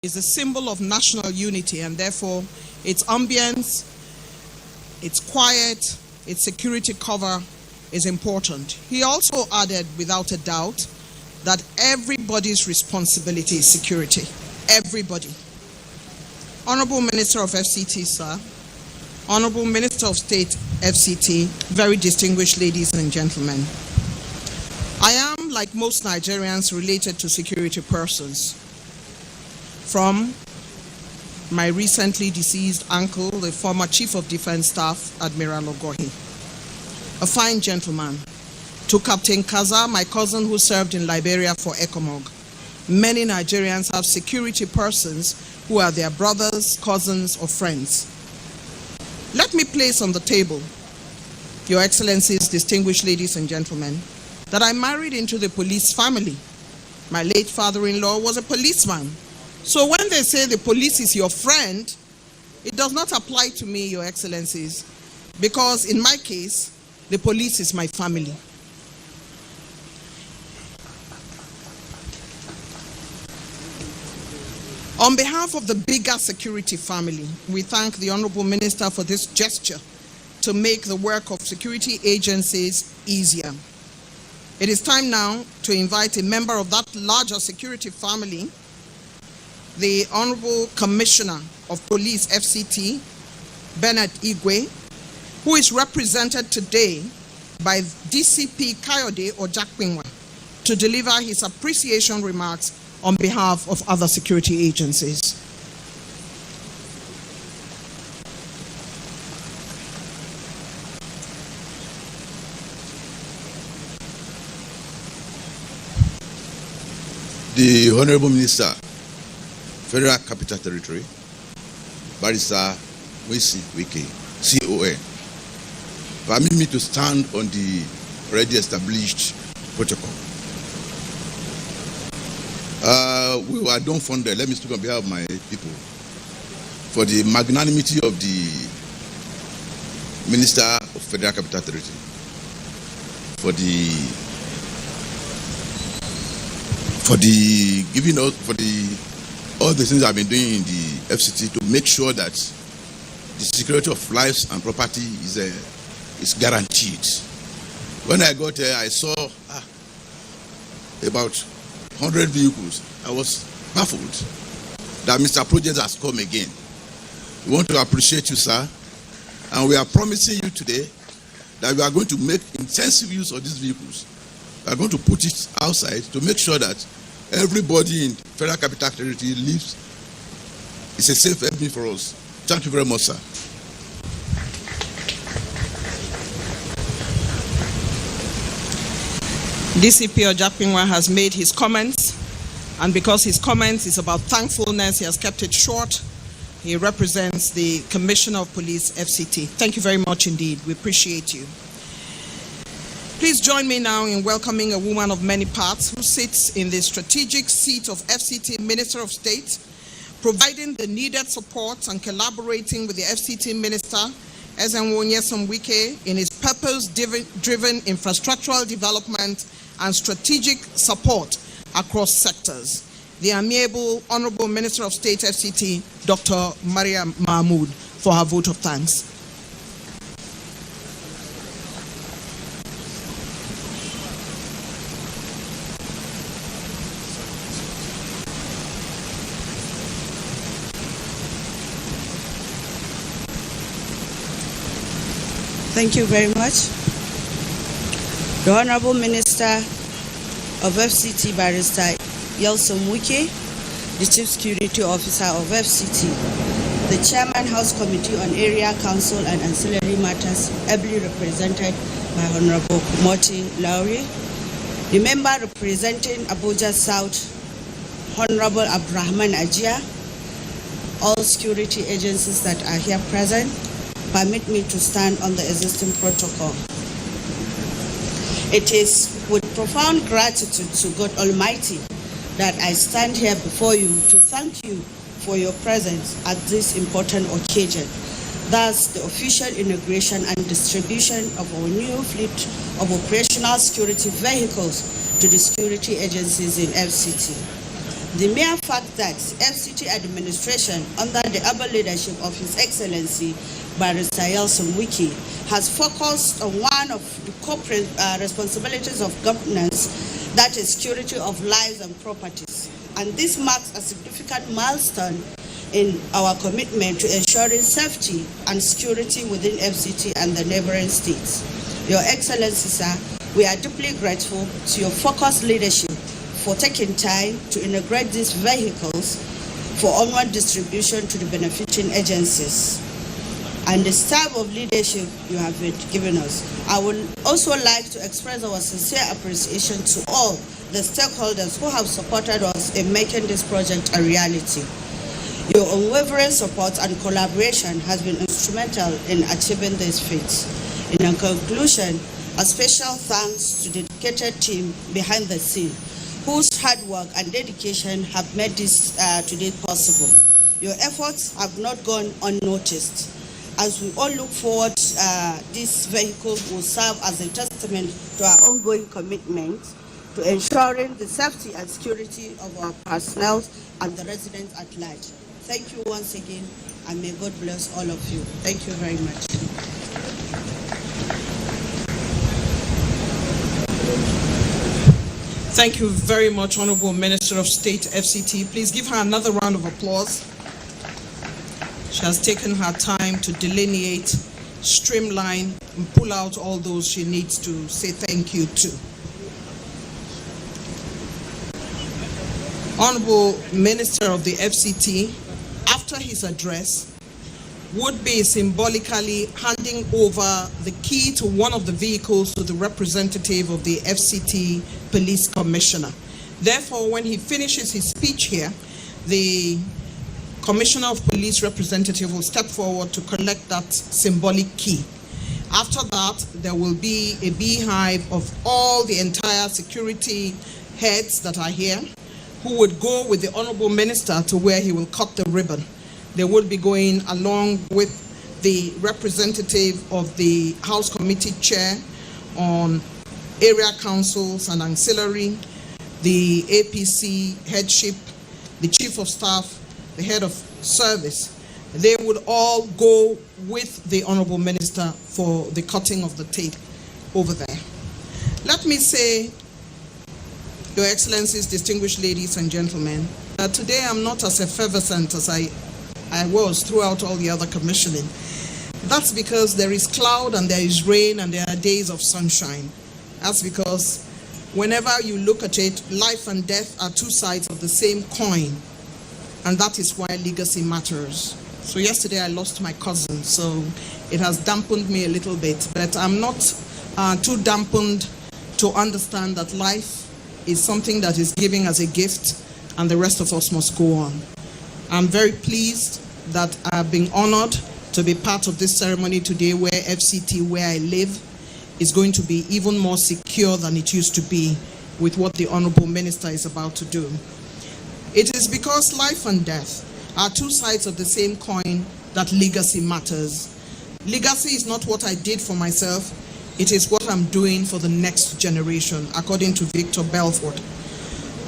is a symbol of national unity, and therefore its ambience, its quiet, its security cover is important. He also added, without a doubt, that everybody's responsibility is security. Everybody. Honorable Minister of FCT, sir. Honorable Minister of State, FCT, very distinguished ladies and gentlemen. I am, like most Nigerians, related to security persons. From my recently deceased uncle, the former Chief of Defense Staff, Admiral Ogohi, a fine gentleman, to Captain Kaza, my cousin who served in Liberia for ECOMOG. Many Nigerians have security persons who are their brothers, cousins, or friends. Let me place on the table, Your Excellencies, distinguished ladies and gentlemen, that I married into the police family. My late father-in-law was a policeman. So when they say the police is your friend, it does not apply to me, Your Excellencies, because in my case, the police is my family. On behalf of the bigger security family, we thank the Honorable Minister for this gesture to make the work of security agencies easier. It is time now to invite a member of that larger security family, the Honorable Commissioner of Police, FCT, Bernard Igwe, who is represented today by DCP Kayode Ojakpinwa, to deliver his appreciation remarks on behalf of other security agencies. The Honorable Minister, Federal Capital Territory, Barrister Wisi Wike, CON, permit me to stand on the already established protocol. We were dumbfounded, let me speak on behalf of my people, for the magnanimity of the Minister of Federal Capital Territory, for the giving us, all the things I've been doing in the FCT to make sure that the security of lives and property is guaranteed. When I got there, I saw about 100 vehicles. I was baffled that Mr. Project has come again. We want to appreciate you, sir, and we are promising you today that we are going to make intensive use of these vehicles. We are going to put it outside to make sure that everybody in Federal Capital Territory lives. It's a safe haven for us. Thank you very much, sir. DCP Ojakpinwa has made his comments, and because his comments is about thankfulness, he has kept it short. He represents the Commissioner of Police, FCT. Thank you very much indeed. We appreciate you. Please join me now in welcoming a woman of many parts who sits in the strategic seat of FCT Minister of State, providing the needed support and collaborating with the FCT Minister, Ezenwo Nyesom Wike, in his purpose-driven infrastructural development and strategic support across sectors. The amiable Honorable Minister of State, FCT, Dr. Mariam Mahmood, for her vote of thanks. Thank you very much. The Honorable Minister of FCT, Barrister Nyesom Wike, the Chief Security Officer of FCT, the Chairman House Committee on Area Council and Ancillary Matters, ably represented by Honorable Kumoti Lowry, the member representing Abuja South, Honorable Abdurrahman Ajia, all security agencies that are here present, permit me to stand on the existing protocol. It is with profound gratitude to God Almighty that I stand here before you to thank you for your presence at this important occasion. Thus, the official inauguration and distribution of our new fleet of operational security vehicles to the security agencies in FCT. The mere fact that FCT administration, under the able leadership of His Excellency Barrister Yelson Wike, has focused on one of the corporate responsibilities of governance, that is security of lives and properties. And this marks a significant milestone in our commitment to ensuring safety and security within FCT and the neighboring states. Your Excellency, sir, we are deeply grateful to your focused leadership for taking time to integrate these vehicles for onward distribution to the benefiting agencies and the style of leadership you have given us. I would also like to express our sincere appreciation to all the stakeholders who have supported us in making this project a reality. Your unwavering support and collaboration has been instrumental in achieving this feat. In conclusion, a special thanks to the dedicated team behind the scene, whose hard work and dedication have made this today possible. Your efforts have not gone unnoticed. As we all look forward, this vehicle will serve as a testament to our ongoing commitment to ensuring the safety and security of our personnel and the residents at large. Thank you once again, and may God bless all of you. Thank you very much. Thank you very much, Honorable Minister of State, FCT. Please give her another round of applause. She has taken her time to delineate, streamline, and pull out all those she needs to say thank you to. Honorable Minister of the FCT, after his address, would be symbolically handing over the key to one of the vehicles to the representative of the FCT Police Commissioner. Therefore, when he finishes his speech here, the Commissioner of Police representative will step forward to collect that symbolic key. After that, there will be a beehive of all the entire security heads that are here, who would go with the Honorable Minister to where he will cut the ribbon. They will be going along with the representative of the House Committee Chair on Area Councils and Ancillary, the APC headship, the Chief of Staff, the Head of Service. They would all go with the Honorable Minister for the cutting of the tape over there. Let me say, Your Excellencies, distinguished ladies and gentlemen, today I'm not as effervescent as I was throughout all the other commissioning. That's because there is cloud and there is rain and there are days of sunshine. That's because whenever you look at it, life and death are two sides of the same coin. And that is why legacy matters. So yesterday I lost my cousin, so it has dampened me a little bit. But I'm not too dampened to understand that life is something that is given as a gift and the rest of us must go on. I'm very pleased that I've been honored to be part of this ceremony today, where FCT, where I live, is going to be even more secure than it used to be with what the Honorable Minister is about to do. It is because life and death are two sides of the same coin that legacy matters. Legacy is not what I did for myself, it is what I'm doing for the next generation, according to Victor Belfort.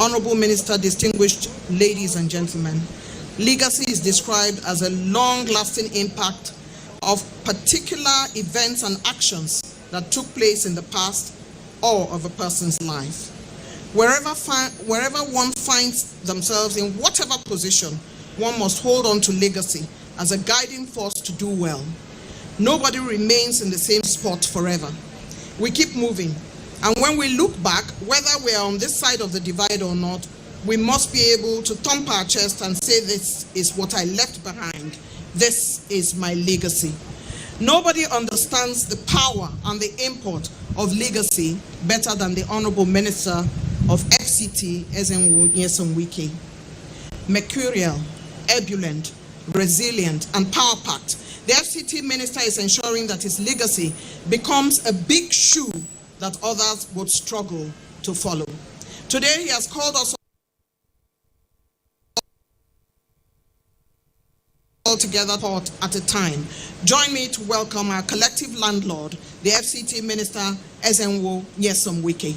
Honorable Minister, distinguished ladies and gentlemen, legacy is described as a long-lasting impact of particular events and actions that took place in the past or of a person's life. Wherever one finds themselves in whatever position, one must hold on to legacy as a guiding force to do well. Nobody remains in the same spot forever. We keep moving. And when we look back, whether we are on this side of the divide or not, we must be able to thump our chest and say, this is what I left behind. This is my legacy. Nobody understands the power and the import of legacy better than the Honorable Minister of FCT, Nigerian Wike. Mercurial, ebullient, resilient, and power-packed, the FCT Minister is ensuring that his legacy becomes a big shoe that others would struggle to follow. Today, he has called us all together at a time. Join me to welcome our collective landlord, the FCT Minister, Nigerian Wike.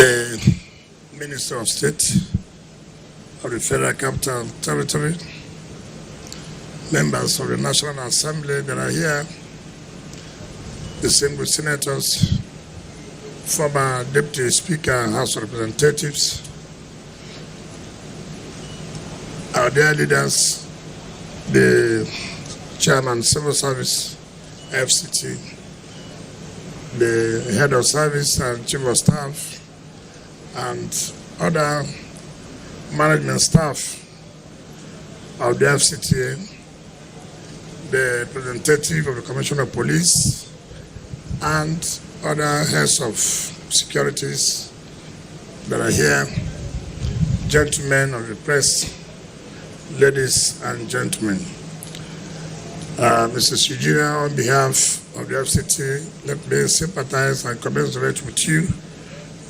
the Minister of State of the Federal Capital Territory, members of the National Assembly that are here, distinguished senators, former Deputy Speaker, House of Representatives, our dear leaders, the Chairman, Civil Service, FCT, the Head of Service and Chief of Staff, and other management staff of the FCTA, the representative of the Commissioner of Police, and other heads of securities that are here, gentlemen of the press, ladies and gentlemen. Mrs. Eugenia, on behalf of the FCT, let me sympathize and commiserate with you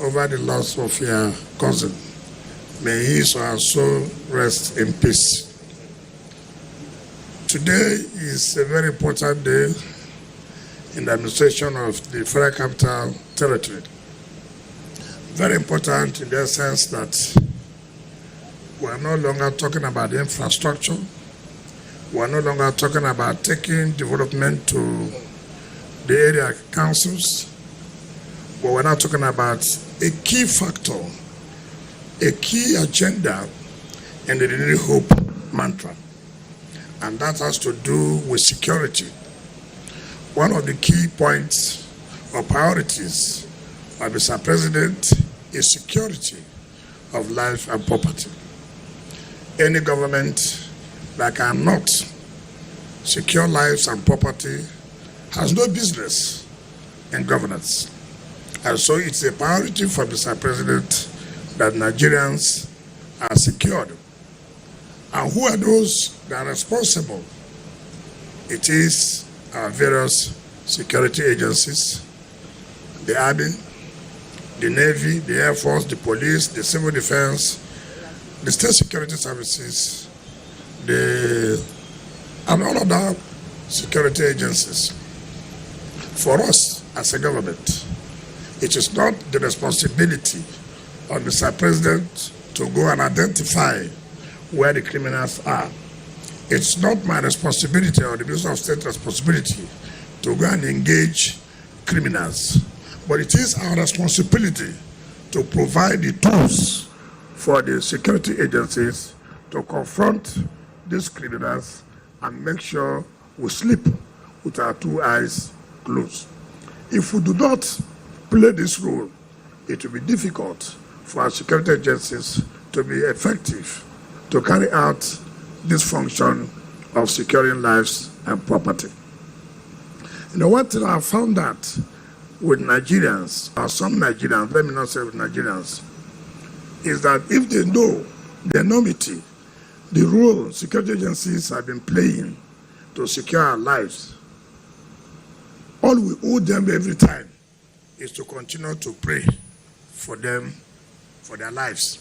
over the loss of your cousin. May his or her soul rest in peace. Today is a very important day in the administration of the Federal Capital Territory. Very important in the sense that we are no longer talking about infrastructure. We are no longer talking about taking development to the area councils, but we're now talking about a key factor, a key agenda in the New Hope mantra, and that has to do with security. One of the key points or priorities of Mr. President is security of life and property. Any government that cannot secure lives and property has no business in governance. And so it's a priority for Mr. President that Nigerians are secured. And who are those that are responsible? It is our various security agencies, the Army, the Navy, the Air Force, the police, the civil defense, the state security services, and all other security agencies. For us as a government, it is not the responsibility of Mr. President to go and identify where the criminals are. It's not my responsibility or the Minister of State responsibility to go and engage criminals, but it is our responsibility to provide the tools for the security agencies to confront these criminals and make sure we sleep with our two eyes closed. If we do not play this role, it will be difficult for our security agencies to be effective to carry out this function of securing lives and property. You know, one thing I found out with Nigerians, or some Nigerians, let me not say with Nigerians, is that if they know the enormity, the role security agencies have been playing to secure our lives, all we owe them every time is to continue to pray for them, for their lives.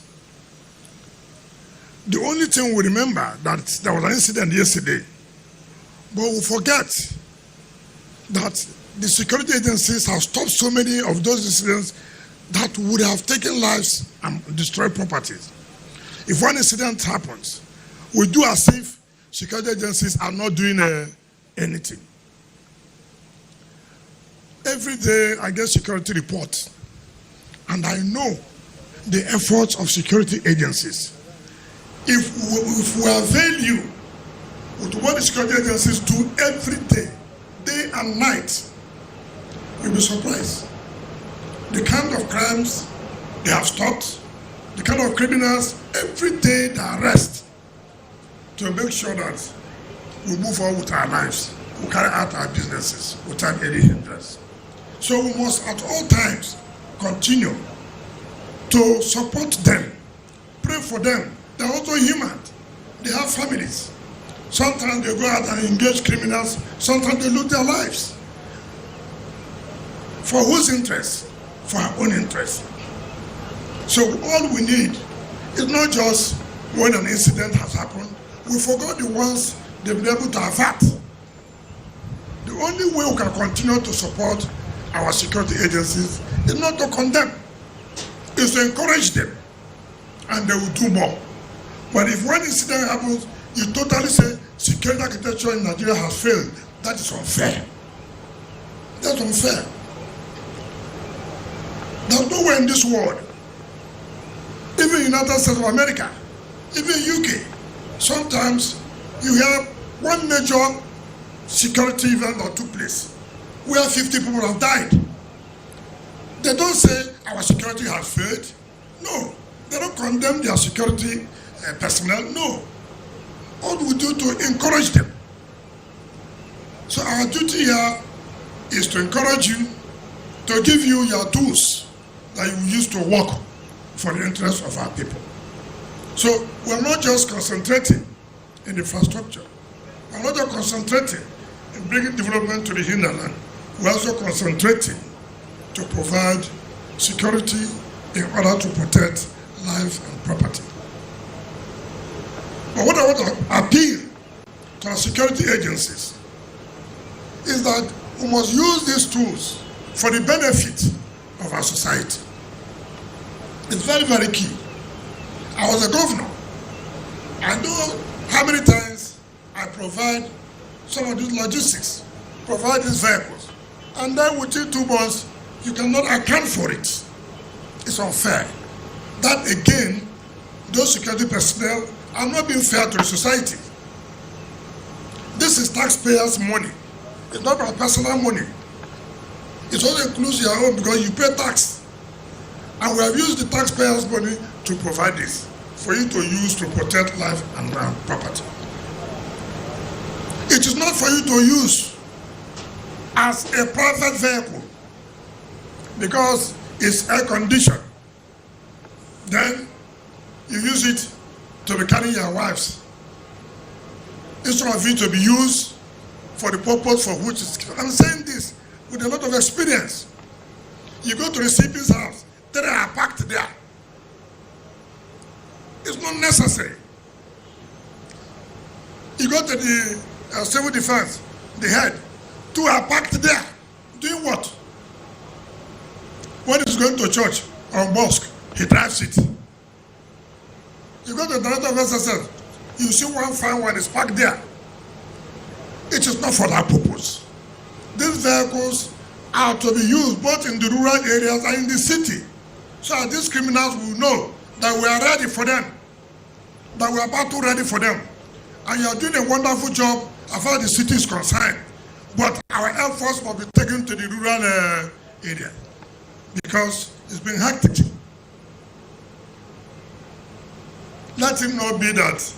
The only thing we remember that there was an incident yesterday, but we forget that the security agencies have stopped so many of those incidents that would have taken lives and destroyed properties. If one incident happens, we do as if security agencies are not doing anything. Every day I get security reports, and I know the efforts of security agencies. If we avail you with what the security agencies do every day and night, you'll be surprised. The kind of crimes they have stopped, the kind of criminals, every day they arrest to make sure that we move on with our lives, we carry out our businesses without any hindrance. So we must at all times continue to support them, pray for them. They're also human. They have families. Sometimes they go out and engage criminals. Sometimes they lose their lives. For whose interest? For our own interest. So all we need is not just when an incident has happened. We forgot the ones they've been able to avert. The only way we can continue to support our security agencies is not to condemn. is to encourage them, and they will do more. But if one incident happens, you totally say security architecture in Nigeria has failed, that is unfair. That's unfair. There's nowhere in this world, even United States of America, even UK, sometimes you have one major security event that took place where 50 people have died. They don't say our security has failed. No, they don't condemn their security personnel. No. All we do to encourage them. So our duty here is to encourage you, to give you your tools that you use to work for the interests of our people. So we're not just concentrating in infrastructure. We're not just concentrating in bringing development to the hinterland. We're also concentrating to provide security in order to protect life and property. But what I want to appeal to our security agencies is that we must use these tools for the benefit of our society. It's very, very key. I was a governor. I know how many times I provide some of these logistics, provide these vehicles, and then within 2 months, you cannot account for it. It's unfair. That again, those security personnel are not being fair to the society. This is taxpayers' money. It's not our personal money. It also includes your own because you pay tax. And we have used the taxpayers' money to provide this for you to use to protect life and property. It is not for you to use as a private vehicle because it's air conditioned. Then you use it to be carrying your wives instead of it to be used for the purpose for which it's. I'm saying this with a lot of experience. You go to the CP's house, they are parked there. It's not necessary. You go to the civil defense, the head, two are parked there. Doing what? When he's going to church or mosque, he drives it. You go to the director of SSL, you see one fine one is parked there. It is not for that purpose. These vehicles are to be used both in the rural areas and in the city. So that these criminals will know that we are ready for them, that we are battle ready for them. And you are doing a wonderful job as far as the city is concerned. But our efforts must be taken to the rural area because it's been hectic. Let it not be that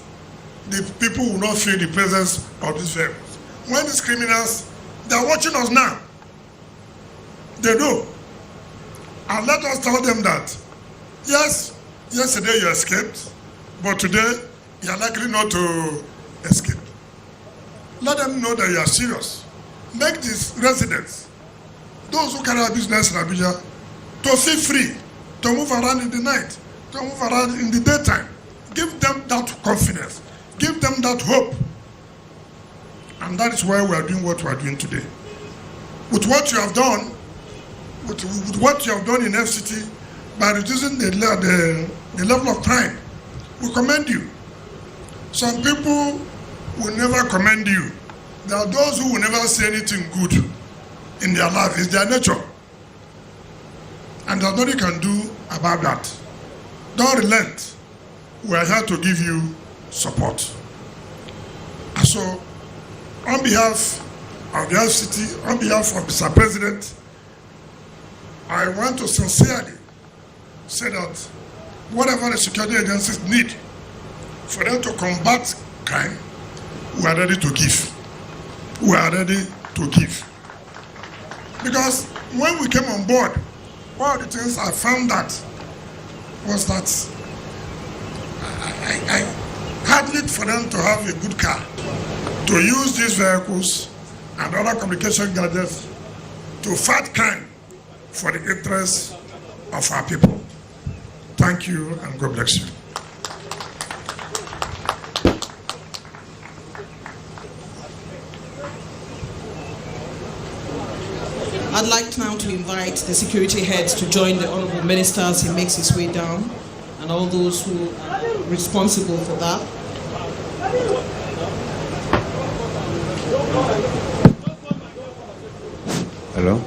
the people will not feel the presence of these vehicles. When these criminals, they are watching us now. They know. And let us tell them that, yes, yesterday you escaped, but today you are likely not to escape. Let them know that you are serious. Make these residents, those who carry out business in Abuja, to feel free, to move around in the night, to move around in the daytime. Give them that confidence. Give them that hope. And that is why we are doing what we are doing today. With what you have done, with what you have done in FCT, by reducing the level of crime, we commend you. Some people will never commend you. There are those who will never say anything good in their life. It's their nature. And there's nothing you can do about that. Don't relent. We are here to give you support. And so, on behalf of the FCT, on behalf of Mr. President, I want to sincerely say that whatever the security agencies need for them to combat crime, we are ready to give. We are ready to give. Because when we came on board, one of the things I found out was that I had need for them to have a good car, to use these vehicles and other communication gadgets to fight crime for the interests of our people. Thank you and God bless you. I'd like now to invite the security heads to join the Honourable Minister as he makes his way down, and all those who are responsible for that. Hello?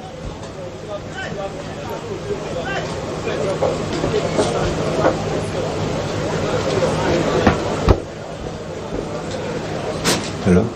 Hello?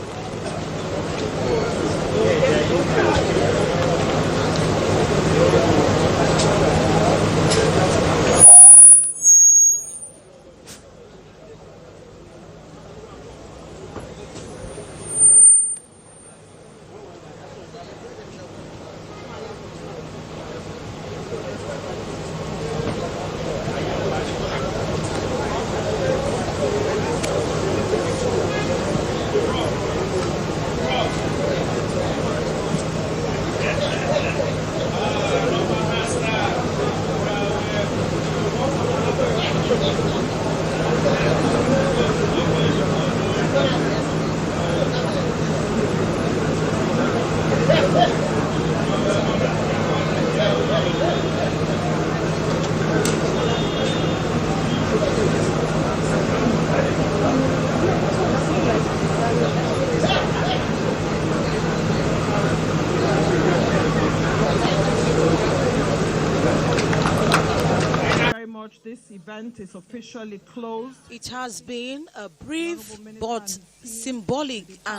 This event is officially closed. It has been a brief but symbolic and